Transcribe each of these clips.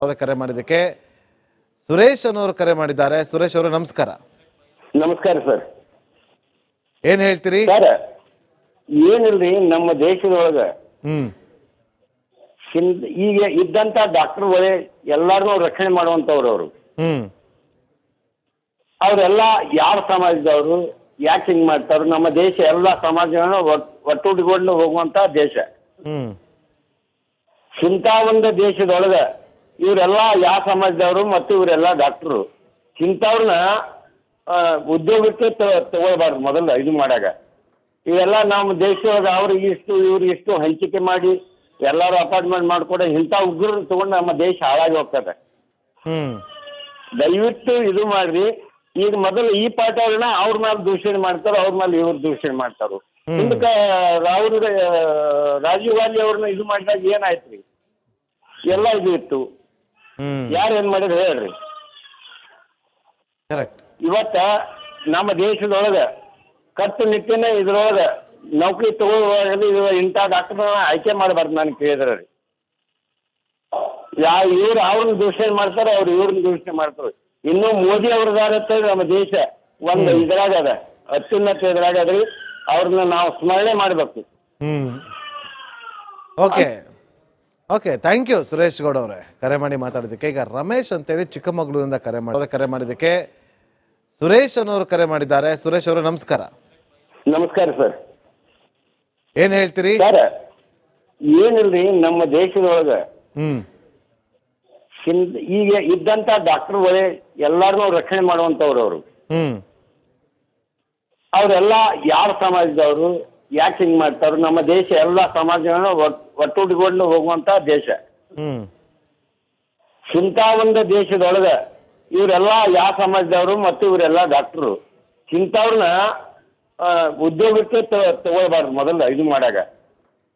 ಅವರ ಕರೆ ಮಾಡಿದ್ದಕ್ಕೆ ಸುರೇಶ್ ಅನ್ನೋರು ಕರೆ ಮಾಡಿದ್ದಾರೆ. ಸುರೇಶ್ ಅವರು ನಮಸ್ಕಾರ. ನಮಸ್ಕಾರ ಸರ್. ಏನ್ ಹೇಳ್ತೀರಿ ಸರ್? ಏನಿಲ್ರಿ, ನಮ್ಮ ದೇಶದೊಳಗ ಈಗ ಇದ್ದಂತ ಡಾಕ್ಟರ್ಗಳೇ ಎಲ್ಲಾರನ್ನೂ ರಕ್ಷಣೆ ಮಾಡುವಂತವ್ರು ಅವರು. ಅವರೆಲ್ಲ ಯಾವ ಸಮಾಜದವರು, ಯಾಕೆ ಹಿಂಗ್ ಮಾಡ್ತಾರ? ನಮ್ಮ ದೇಶ ಎಲ್ಲ ಸಮಾಜಗಳನ್ನ ಒಟ್ಟುಗೂಡಿಕೊಂಡು ಹೋಗುವಂತ ದೇಶ. ಇಂಥ ಒಂದು ದೇಶದೊಳಗ ಇವರೆಲ್ಲ ಯಾವ ಸಮಾಜದವರು ಮತ್ತು ಇವರೆಲ್ಲ ಡಾಕ್ಟರು ಇಂಥವ್ರನ್ನ ಉದ್ಯೋಗಕ್ಕೆ ತಗೊಳ್ಬಾರ್ದು. ಮೊದಲು ಇದು ಮಾಡಾಗ ಇವೆಲ್ಲ ನಮ್ಮ ದೇಶದೊಳಗ ಅವ್ರಿಗೆ ಇಷ್ಟು ಇವ್ರಿಗೆ ಇಷ್ಟು ಹಂಚಿಕೆ ಮಾಡಿ ಎಲ್ಲಾರು ಅಪಾರ್ಟ್ಮೆಂಟ್ ಮಾಡ್ಕೊಡ ಇಂಥ ಉಗ್ರನ್ನ ತಗೊಂಡು ನಮ್ಮ ದೇಶ ಹಾಳಾಗಿ ಹೋಗ್ತದೆ. ದಯವಿಟ್ಟು ಇದು ಮಾಡ್ರಿ. ಈಗ ಮೊದಲು ಈ ಪಾಠಗಳನ್ನ ಅವ್ರ ಮೇಲೆ ದೂಷಣೆ ಮಾಡ್ತಾರ, ಅವ್ರ ಮೇಲೆ ಇವ್ರು ದೂಷಣೆ ಮಾಡ್ತಾರ. ಹಿಂದಕ್ಕೆ ರಾಜೀವ್ ಗಾಂಧಿ ಅವ್ರನ್ನ ಇದು ಮಾಡಿದಾಗ ಏನಾಯ್ತ್ರಿ? ಎಲ್ಲ ಇದು ಇತ್ತು. ಯಾರು ಏನ್ ಮಾಡಿದ್ರು ಹೇಳ್ರಿ. ಇವತ್ತ ನಮ್ಮ ದೇಶದೊಳಗ ಕಟ್ಟುನಿಟ್ಟಿನ ಇದ್ರೊಳಗ ನೌಕರಿ ತಗೊಳ್ಳುವಾಗ ಇಂಥ ಡಾಕ್ಟರ್ ಆಯ್ಕೆ ಮಾಡಬಾರ್ದು. ನಾನು ಕೇಳಿದ್ರೆ ರೀ, ಇವ್ರು ಅವ್ರನ್ನ ದೂಷಣೆ ಮಾಡ್ತಾರ, ಅವ್ರು ಇವ್ರನ್ನ ದೂಷಣೆ ಮಾಡ್ತಾರೆ. ಇನ್ನು ಮೋದಿ ಅವ್ರದಾರತ್ತ ನಮ್ಮ ದೇಶ ಒಂದು ಇದ್ರಾಗ ಅದ, ಅತ್ಯುನ್ನತ ಇದ್ರಾಗ ಅದ್ರಿ. ಅವ್ರನ್ನ ನಾವು ಸ್ಮರಣೆ ಮಾಡ್ಬೇಕು. Okay okay, thank you Suresh Gowda ಅವರೇ ಕರೆ ಮಾಡಿ ಮಾತಾಡಿದ್ದಕ್ಕೆ. ಈಗ ರಮೇಶ್ ಅಂತೇಳಿ ಚಿಕ್ಕಮಗಳೂರಿಂದ ಕರೆ ಮಾಡಿದ್ದಕ್ಕೆ ಸುರೇಶ್ ಅನ್ನೋರು ಕರೆ ಮಾಡಿದ್ದಾರೆ. ಸುರೇಶ್ ಅವರು ನಮಸ್ಕಾರ. ನಮಸ್ಕಾರ ಸರ್. ಏನ್ ಹೇಳ್ತೀರಿ ಸರ್? ಏನಿಲ್ರಿ, ನಮ್ಮ ದೇಶದೊಳಗ ಈಗ ಇದ್ದಂತ ಡಾಕ್ಟರ್ಗಳೇ ಎಲ್ಲಾರನ್ನೂ ರಕ್ಷಣೆ ಮಾಡುವಂತವ್ರು ಅವರು. ಅವರೆಲ್ಲ ಯಾವ ಸಮಾಜದವರು, ಯಾಕೆ ಹಿಂಗ್ ಮಾಡ್ತಾರ? ನಮ್ಮ ದೇಶ ಎಲ್ಲ ಸಮಾಜಗಳನ್ನ ಒಟ್ಟುಗೂಡಿಕೊಂಡು ಹೋಗುವಂತ ದೇಶ. ಇಂಥ ಒಂದು ದೇಶದೊಳಗ ಇವರೆಲ್ಲ ಯಾವ ಸಮಾಜದವರು ಮತ್ತು ಇವರೆಲ್ಲ ಡಾಕ್ಟರು ಇಂಥವ್ರನ್ನ ಉದ್ಯೋಗಕ್ಕೆ ತಗೊಳ್ಬಾರ್ದು. ಮೊದಲು ಇದು ಮಾಡಾಗ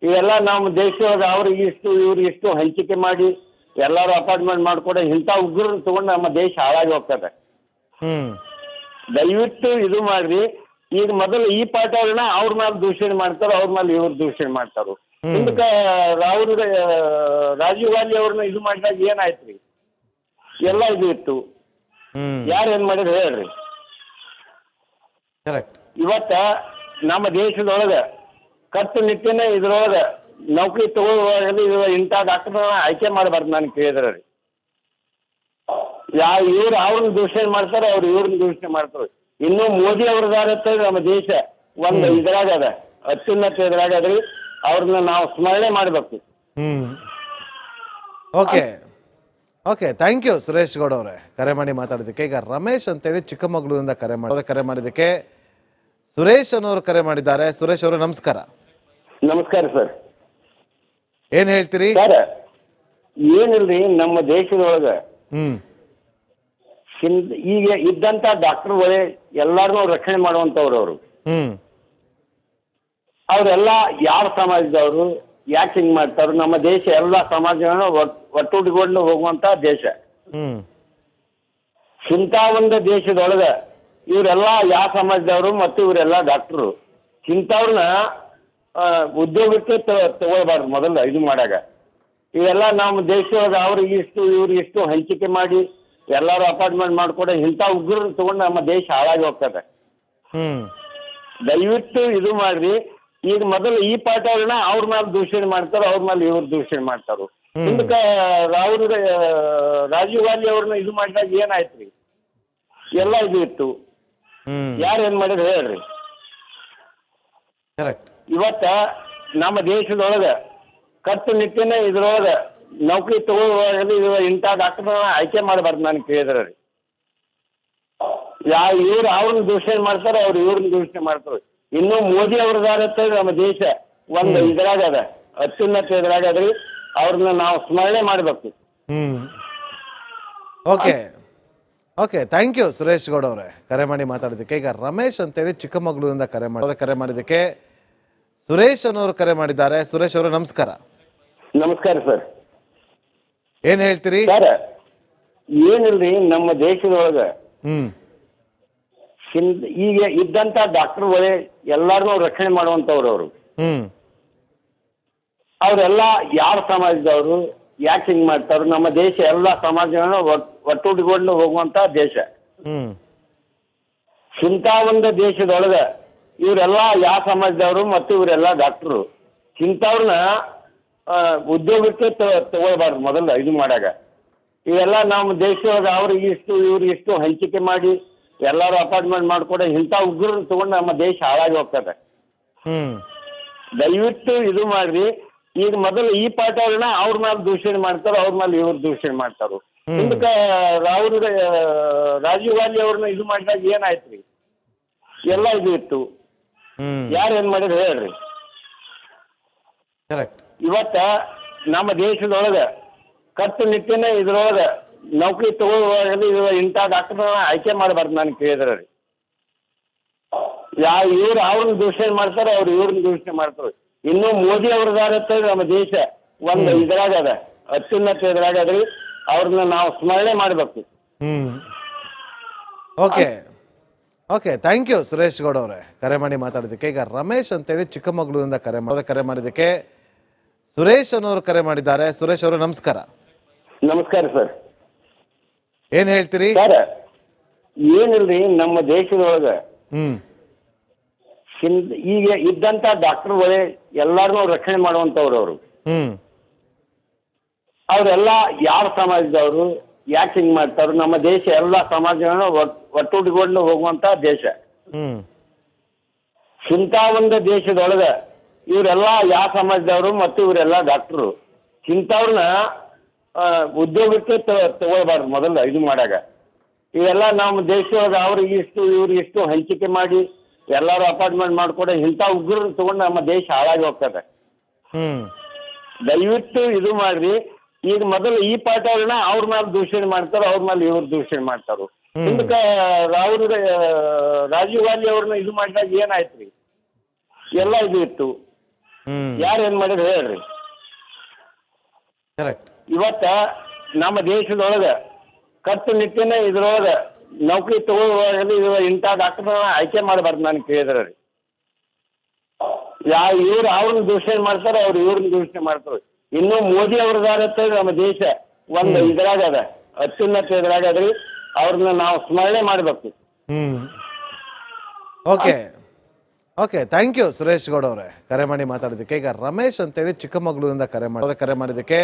ಇವೆಲ್ಲ ನಮ್ಮ ದೇಶದೊಳಗ ಅವ್ರಿಗೆ ಇಷ್ಟು ಇವ್ರಿಗೆ ಇಷ್ಟು ಹಂಚಿಕೆ ಮಾಡಿ ಎಲ್ಲಾರು ಅಪಾರ್ಟ್ಮೆಂಟ್ ಮಾಡ್ಕೊಡ ಇಂಥ ಉಗ್ರನ್ನ ತಗೊಂಡು ನಮ್ಮ ದೇಶ ಹಾಳಾಗಿ ಹೋಗ್ತದೆ. ದಯವಿಟ್ಟು ಇದು ಮಾಡ್ರಿ. ಈಗ ಮೊದಲು ಈ ಪಾಠಗಳನ್ನ ಅವ್ರ ಮೇಲೆ ದೂಷಣೆ ಮಾಡ್ತಾರ, ಅವ್ರ ಮೇಲೆ ಇವ್ರು ದೂಷಣೆ ಮಾಡ್ತಾರ. ಹಿಂದಕ್ಕೆ ರಾಜೀವ್ ಗಾಂಧಿ ಅವ್ರನ್ನ ಇದು ಮಾಡಿದಾಗ ಏನಾಯ್ತ್ರಿ? ಎಲ್ಲ ಇದು ಇತ್ತು. ಯಾರು ಏನ್ ಮಾಡಿದ್ರು ಹೇಳ್ರಿ. ಇವತ್ತ ನಮ್ಮ ದೇಶದೊಳಗ ಕಟ್ಟುನಿಟ್ಟಿನ ಇದ್ರೊಳಗ ನೌಕರಿ ತಗೊಳ್ಳುವಾಗ ಇಂಥ ಡಾಕ್ಟರ್ ಆಯ್ಕೆ ಮಾಡಬಾರ್ದು. ನಾನು ಕೇಳಿದ್ರೆ ರೀ, ಇವ್ರು ಅವ್ರನ್ನ ದೂಷಣೆ ಮಾಡ್ತಾರ, ಅವ್ರು ಇವ್ರನ್ನ ದೂಷಣೆ ಮಾಡ್ತಾರೆ. ಇನ್ನು ಮೋದಿ ಅವ್ರದಾರತ್ತ ನಮ್ಮ ದೇಶ ಒಂದು ಇದ್ರಾಗ ಅದ, ಅತ್ಯುನ್ನತ ಇದ್ರಾಗ ಅದ್ರಿ. ಅವ್ರನ್ನ ನಾವು ಸ್ಮರಣೆ ಮಾಡ್ಬೇಕು. Okay okay, thank you Suresh Gowda ಅವರೇ ಕರೆ ಮಾಡಿ ಮಾತಾಡಿದ್ದಕ್ಕೆ. ಈಗ ರಮೇಶ್ ಅಂತೇಳಿ ಚಿಕ್ಕಮಗಳೂರಿಂದ ಕರೆ ಮಾಡಿದ್ದಕ್ಕೆ ಸುರೇಶ್ ಅನ್ನೋರು ಕರೆ ಮಾಡಿದ್ದಾರೆ. ಸುರೇಶ್ ಅವರು ನಮಸ್ಕಾರ. ನಮಸ್ಕಾರ ಸರ್. ಏನ್ ಹೇಳ್ತೀರಿ ಸರ್? ಏನಿಲ್ರಿ, ನಮ್ಮ ದೇಶದೊಳಗ ಈಗ ಇದ್ದಂತ ಡಾಕ್ಟರ್ಗಳೇ ಎಲ್ಲಾರನ್ನೂ ರಕ್ಷಣೆ ಮಾಡುವಂತವ್ರು ಅವರು. ಅವರೆಲ್ಲ ಯಾವ ಸಮಾಜದವರು, ಯಾಕೆ ಹಿಂಗ್ ಮಾಡ್ತಾರ? ನಮ್ಮ ದೇಶ ಎಲ್ಲ ಸಮಾಜಗಳನ್ನ ಒಟ್ಟುಗೂಡಿಕೊಂಡು ಹೋಗುವಂತ ದೇಶ. ಇಂಥ ಒಂದು ದೇಶದೊಳಗ ಇವರೆಲ್ಲ ಯಾವ ಸಮಾಜದವರು ಮತ್ತು ಇವರೆಲ್ಲ ಡಾಕ್ಟರು ಇಂಥವ್ರನ್ನ ಉದ್ಯೋಗಕ್ಕೆ ತಗೊಳ್ಬಾರ್ದು. ಮೊದಲು ಇದು ಮಾಡಾಗ ಇವೆಲ್ಲ ನಮ್ಮ ದೇಶದೊಳಗ ಅವ್ರಿಗೆ ಇಷ್ಟು ಇವ್ರಿಗೆ ಇಷ್ಟು ಹಂಚಿಕೆ ಮಾಡಿ ಎಲ್ಲಾರು ಅಪಾರ್ಟ್ಮೆಂಟ್ ಮಾಡ್ಕೊಡ ಇಂಥ ಉಗ್ರನ್ನ ತಗೊಂಡು ನಮ್ಮ ದೇಶ ಹಾಳಾಗಿ ಹೋಗ್ತದೆ. ದಯವಿಟ್ಟು ಇದು ಮಾಡ್ರಿ. ಈಗ ಮೊದಲು ಈ ಪಾಠಗಳನ್ನ ಅವ್ರ ಮೇಲೆ ದೂಷಣೆ ಮಾಡ್ತಾರ, ಅವ್ರ ಮೇಲೆ ಇವ್ರು ದೂಷಣೆ ಮಾಡ್ತಾರ. ಹಿಂದಕ್ಕೆ ರಾಜೀವ್ ಗಾಂಧಿ ಅವ್ರನ್ನ ಇದು ಮಾಡಿದಾಗ ಏನಾಯ್ತ್ರಿ? ಎಲ್ಲ ಇದು ಇತ್ತು. ಯಾರು ಏನ್ ಮಾಡಿದ್ರು ಹೇಳ್ರಿ. ಇವತ್ತ ನಮ್ಮ ದೇಶದೊಳಗ ಕಟ್ಟುನಿಟ್ಟಿನ ಇದ್ರೊಳಗ ನೌಕರಿ ತಗೊಳ್ಳುವಾಗ ಇಂಥ ಡಾಕ್ಟರ್ ಆಯ್ಕೆ ಮಾಡಬಾರ್ದು. ನಾನು ಕೇಳಿದ್ರೆ ರೀ, ಇವ್ರು ಅವ್ರನ್ನ ದೂಷಣೆ ಮಾಡ್ತಾರ, ಅವ್ರು ಇವ್ರನ್ನ ದೂಷಣೆ ಮಾಡ್ತಾರೆ. ಇನ್ನು ಮೋದಿ ಅವ್ರದಾರತ್ತ ನಮ್ಮ ದೇಶ ಒಂದು ಇದ್ರಾಗ ಅದ, ಅತ್ಯುನ್ನತ ಇದ್ರಾಗ ಅದ್ರಿ. ಅವ್ರನ್ನ ನಾವು ಸ್ಮರಣೆ ಮಾಡ್ಬೇಕು. Okay okay, thank you Suresh Gowda ಅವರೇ ಕರೆ ಮಾಡಿ ಮಾತಾಡಿದ್ದಕ್ಕೆ. ಈಗ ರಮೇಶ್ ಅಂತೇಳಿ ಚಿಕ್ಕಮಗಳೂರಿಂದ ಕರೆ ಮಾಡಿದ್ದಕ್ಕೆ ಸುರೇಶ್ ಅನ್ನೋರು ಕರೆ ಮಾಡಿದ್ದಾರೆ. ಸುರೇಶ್ ಅವರು ನಮಸ್ಕಾರ. ನಮಸ್ಕಾರ ಸರ್. ಏನ್ ಹೇಳ್ತೀರಿ ಸರ್? ಏನಿಲ್ರಿ, ನಮ್ಮ ದೇಶದೊಳಗ ಈಗ ಇದ್ದಂತ ಡಾಕ್ಟರ್ಗಳೇ ಎಲ್ಲಾರನ್ನೂ ರಕ್ಷಣೆ ಮಾಡುವಂತವ್ರು ಅವರು. ಅವರೆಲ್ಲ ಯಾವ ಸಮಾಜದವರು, ಯಾಕೆ ಹಿಂಗ್ ಮಾಡ್ತಾರೋ? ನಮ್ಮ ದೇಶ ಎಲ್ಲ ಸಮಾಜಗಳನ್ನ ಒಟ್ಟುಗೂಡಿಕೊಂಡು ಹೋಗುವಂತ ದೇಶ. ಹ್ಮ್ ಇಂಥ ಒಂದು ದೇಶದೊಳಗ ಇವರೆಲ್ಲ ಯಾವ ಸಮಾಜದವರು ಮತ್ತು ಇವರೆಲ್ಲ ಡಾಕ್ಟ್ರು ಇಂಥವ್ರನ್ನ ಉದ್ಯೋಗಕ್ಕೆ ತಗೊಳ್ಬಾರ್ದು ಮೊದಲು ಇದು ಮಾಡಾಗ. ಇವೆಲ್ಲ ನಮ್ಮ ದೇಶದೊಳಗೆ ಅವ್ರಿಗೆ ಇಷ್ಟು ಇವ್ರಿಗೆ ಇಷ್ಟು ಹಂಚಿಕೆ ಮಾಡಿ ಎಲ್ಲರೂ ಅಪಾರ್ಟ್ಮೆಂಟ್ ಮಾಡ್ಕೊಡ ಇಂಥ ಉಗ್ರನ್ನ ತಗೊಂಡು ನಮ್ಮ ದೇಶ ಹಾಳಾಗಿ ಹೋಗ್ತದೆ. ಹ್ಮ್ ದಯವಿಟ್ಟು ಇದು ಮಾಡ್ರಿ. ಈಗ ಮೊದಲು ಈ ಪಾಠಗಳನ್ನ ಅವ್ರ ಮೇಲೆ ದೂಷಣೆ ಮಾಡ್ತಾರೋ, ಅವ್ರ ಮೇಲೆ ಇವ್ರು ದೂಷಣೆ ಮಾಡ್ತಾರೋ. ಇದಕ್ಕೆ ರಾಜೀವ್ ಗಾಂಧಿ ಅವ್ರನ್ನ ಇದು ಮಾಡಿದಾಗ ಏನಾಯ್ತ್ರಿ? ಎಲ್ಲ ಇದು ಇತ್ತು. ಯಾರು ಏನ್ ಮಾಡಿದ್ರು ಹೇಳ್ರಿ. ಕರೆಕ್ಟ್. ಇವತ್ತ ನಮ್ಮ ದೇಶದೊಳಗ ಕಟ್ಟುನಿಟ್ಟಿನ ಇದ್ರೊಳಗ ನೌಕರಿ ತಗೊಳ್ಳುವಾಗ ಇಂಥ ಡಾಕ್ಟರ್ನ ಆಯ್ಕೆ ಮಾಡಬಾರ್ದು ನಾನು ಕೇಳಿದ್ರೆ ರೀ. ಇವ್ರು ಅವ್ರನ್ನ ದೂಷಣೆ ಮಾಡ್ತಾರೆ, ಅವ್ರು ಇವ್ರನ್ನ ದೂಷಣೆ ಮಾಡ್ತಾರೆ. ಇನ್ನು ಮೋದಿ ಅವ್ರದಾರ ನಮ್ಮ ದೇಶ ಒಂದು ಇದ್ರಾಗ ಅದ, ಅತ್ಯುನ್ನತ ಇದ್ರಾಗ ಅದ್ರಿ. ಅವ್ರನ್ನ ನಾವು ಸ್ಮರಣೆ ಮಾಡ್ಬೇಕು. Okay okay, thank you Suresh Gowda ಅವರೇ ಕರೆ ಮಾಡಿ ಮಾತಾಡಿದ್ದಕ್ಕೆ. ಈಗ ರಮೇಶ್ ಅಂತೇಳಿ ಚಿಕ್ಕಮಗಳೂರಿಂದ ಕರೆ ಮಾಡಿದ್ದಕ್ಕೆ ಸುರೇಶ್ ಅನ್ನೋರು ಕರೆ ಮಾಡಿದ್ದಾರೆ. ಸುರೇಶ್ ಅವರು ನಮಸ್ಕಾರ. ನಮಸ್ಕಾರ ಸರ್. ಏನ್ ಹೇಳ್ತೀರಿ ಸರ್? ಏನಿಲ್ರಿ, ನಮ್ಮ ದೇಶದೊಳಗ ಈಗ ಇದ್ದಂತ ಡಾಕ್ಟರ್ಗಳೇ ಎಲ್ಲಾರನ್ನೂ ರಕ್ಷಣೆ ಮಾಡುವಂತವ್ರು ಅವರು. ಅವರೆಲ್ಲ ಯಾವ ಸಮಾಜದವರು, ಯಾಕೆ ಹಿಂಗ್ ಮಾಡ್ತಾರೋ? ನಮ್ಮ ದೇಶ ಎಲ್ಲ ಸಮಾಜಗಳನ್ನ ಒಟ್ಟುಗೂಡಿಕೊಂಡು ಹೋಗುವಂತ ದೇಶ. ಇಂಥ ಒಂದು ದೇಶದೊಳಗ ಇವರೆಲ್ಲ ಯಾವ ಸಮಾಜದವರು ಮತ್ತು ಇವರೆಲ್ಲ ಡಾಕ್ಟರು ಇಂಥವ್ರನ್ನ ಉದ್ಯೋಗಕ್ಕೆ ತಗೊಳ್ಬಾರ್ದು ಮೊದಲು ಇದು ಮಾಡಾಗ. ಇವೆಲ್ಲ ನಮ್ಮ ದೇಶದೊಳಗೆ ಅವ್ರಿಗೆ ಇಷ್ಟು ಇವ್ರಿಗೆ ಇಷ್ಟು ಹಂಚಿಕೆ ಮಾಡಿ ಎಲ್ಲರೂ ಅಪಾರ್ಟ್ಮೆಂಟ್ ಮಾಡ್ಕೊಡ ಇಂಥ ಉಗ್ರನ್ನ ತಗೊಂಡು ನಮ್ಮ ದೇಶ ಹಾಳಾಗಿ ಹೋಗ್ತದೆ. ದಯವಿಟ್ಟು ಇದು ಮಾಡ್ರಿ. ಈಗ ಮೊದಲು ಈ ಪಾಠಗಳನ್ನ ಅವ್ರ ಮೇಲೆ ದೂಷಣೆ ಮಾಡ್ತಾರೋ, ಅವ್ರ ಮೇಲೆ ಇವ್ರು ದೂಷಣೆ ಮಾಡ್ತಾರೋ. ಇದಕ್ಕೆ ರಾಜೀವ್ ಗಾಂಧಿ ಅವ್ರನ್ನ ಇದು ಮಾಡಿದಾಗ ಏನಾಯ್ತ್ರಿ? ಎಲ್ಲ ಇದು ಇತ್ತು. ಯಾರು ಏನ್ ಮಾಡಿದ್ರು ಹೇಳ್ರಿ. ಇವತ್ತ ನಮ್ಮ ದೇಶದೊಳಗ ಕಟ್ಟುನಿಟ್ಟಿನ ಇದ್ರೊಳಗ ನೌಕರಿ ತಗೊಳ್ಳುವಾಗ ಇಂಥ ಡಾಕ್ಟರ್ನ ಆಯ್ಕೆ ಮಾಡಬಾರ್ದು ನಾನು ಕೇಳಿದ್ರೆ ರೀ. ಇವ್ರು ಅವ್ರನ್ನ ದೂಷಣೆ ಮಾಡ್ತಾರೆ, ಅವ್ರು ಇವ್ರನ್ನ ದೂಷಣೆ ಮಾಡ್ತಾರೆ. ಇನ್ನು ಮೋದಿ ಅವ್ರದಾರ ನಮ್ಮ ದೇಶ ಒಂದು ಇದ್ರಾಗ ಅದ, ಅತ್ಯುನ್ನತ ಇದ್ರಾಗ ಅದ್ರಿ. ಅವ್ರನ್ನ ನಾವು ಸ್ಮರಣೆ ಮಾಡ್ಬೇಕು. Okay okay, thank you Suresh Gowda ಅವರೇ ಕರೆ ಮಾಡಿ ಮಾತಾಡಿದ್ದಕ್ಕೆ. ಈಗ ರಮೇಶ್ ಅಂತೇಳಿ ಚಿಕ್ಕಮಗಳೂರಿಂದ ಕರೆ ಮಾಡಿದ್ದಕ್ಕೆ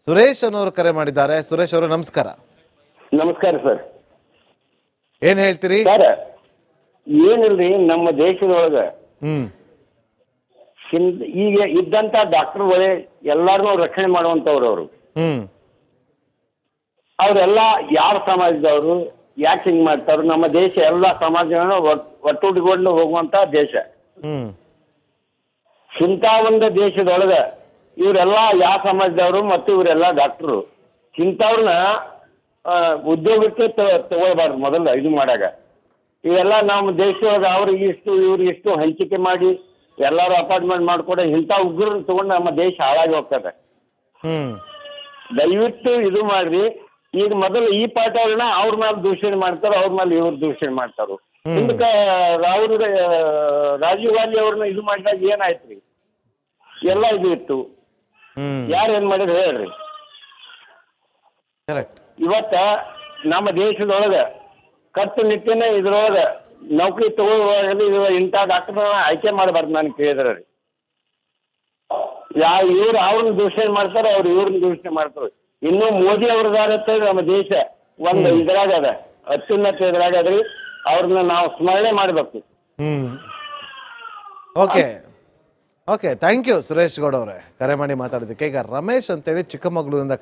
ಸುರೇಶ್ ಅನ್ನೋರು ಕರೆ ಮಾಡಿದ್ದಾರೆ. ಸುರೇಶ್ ಅವರು ನಮಸ್ಕಾರ. ನಮಸ್ಕಾರ ಸರ್. ಏನ್ ಹೇಳ್ತೀರಿ ಸರ್? ಏನಿಲ್ರಿ, ನಮ್ಮ ದೇಶದೊಳಗ ಈಗ ಇದ್ದಂತ ಡಾಕ್ಟರ್ಗಳೇ ಎಲ್ಲಾರನ್ನೂ ರಕ್ಷಣೆ ಮಾಡುವಂತವ್ರು ಅವರು. ಅವರೆಲ್ಲ ಯಾವ ಸಮಾಜದವರು, ಯಾಕೆ ಹಿಂಗ್ ಮಾಡ್ತಾರೋ? ನಮ್ಮ ದೇಶ ಎಲ್ಲ ಸಮಾಜಗಳನ್ನ ಒಟ್ಟುಗೂಡಿಕೊಂಡು ಹೋಗುವಂತ ದೇಶ. ಇಂಥ ಒಂದು ದೇಶದೊಳಗ ಇವರೆಲ್ಲ ಯಾವ ಸಮಾಜದವರು ಮತ್ತು ಇವರೆಲ್ಲ ಡಾಕ್ಟರು ಇಂಥವ್ರನ್ನ ಉದ್ಯೋಗಕ್ಕೆ ತಗೊಳ್ಬಾರ್ದು ಮೊದಲು ಇದು ಮಾಡಾಗ. ಇವೆಲ್ಲ ನಮ್ಮ ದೇಶದೊಳಗೆ ಅವ್ರಿಗೆ ಇಷ್ಟು ಇವ್ರಿಗೆ ಇಷ್ಟು ಹಂಚಿಕೆ ಮಾಡಿ ಎಲ್ಲರೂ ಅಪಾರ್ಟ್ಮೆಂಟ್ ಮಾಡ್ಕೊಡ ಇಂಥ ಉಗ್ರನ್ನ ತಗೊಂಡು ನಮ್ಮ ದೇಶ ಹಾಳಾಗಿ ಹೋಗ್ತದೆ. ದಯವಿಟ್ಟು ಇದು ಮಾಡ್ರಿ. ಈಗ ಮೊದಲು ಈ ಪಾಠಗಳನ್ನ ಅವ್ರ ಮೇಲೆ ದೂಷಣೆ ಮಾಡ್ತಾರೋ, ಅವ್ರ ಮೇಲೆ ಇವ್ರು ದೂಷಣೆ ಮಾಡ್ತಾರೋ. ಇದಕ್ಕೆ ರಾಜೀವ್ ಗಾಂಧಿ ಅವ್ರನ್ನ ಇದು ಮಾಡಿದಾಗ ಏನಾಯ್ತ್ರಿ? ಎಲ್ಲ ಇದು ಇತ್ತು. ಯಾರು ಏನ್ ಮಾಡಿದ್ರು ಹೇಳ್ರಿ. ಇವತ್ತ ನಮ್ಮ ದೇಶದೊಳಗ ಕಟ್ಟುನಿಟ್ಟಿನ ಇದ್ರೊಳಗ ನೌಕರಿ ತಗೊಳ್ಳುವಾಗ ಇಂಥ ಡಾಕ್ಟರ್ನ ಆಯ್ಕೆ ಮಾಡಬಾರ್ದು ನಾನು ಕೇಳಿದ್ರೆ ರೀ. ಇವ್ರು ಅವ್ರನ್ನ ದೂಷಣೆ ಮಾಡ್ತಾರೋ, ಅವ್ರು ಇವ್ರನ್ನ ದೂಷಣೆ ಮಾಡ್ತಾರೆ. ಇನ್ನು ಮೋದಿ ಅವ್ರದಾರ ನಮ್ಮ ದೇಶ ಒಂದು ಇದ್ರಾಗ ಅದ, ಅತ್ಯುನ್ನತ ಇದ್ರಾಗ ಅದ್ರಿ. ಅವ್ರನ್ನ ನಾವು ಸ್ಮರಣೆ ಮಾಡ್ಬೇಕು. Okay okay, thank you Suresh Gowda ಅವರೇ ಕರೆ ಮಾಡಿ ಮಾತಾಡಿದ್ದಕ್ಕೆ. ಈಗ ರಮೇಶ್ ಅಂತೇಳಿ ಚಿಕ್ಕಮಗಳೂರಿಂದ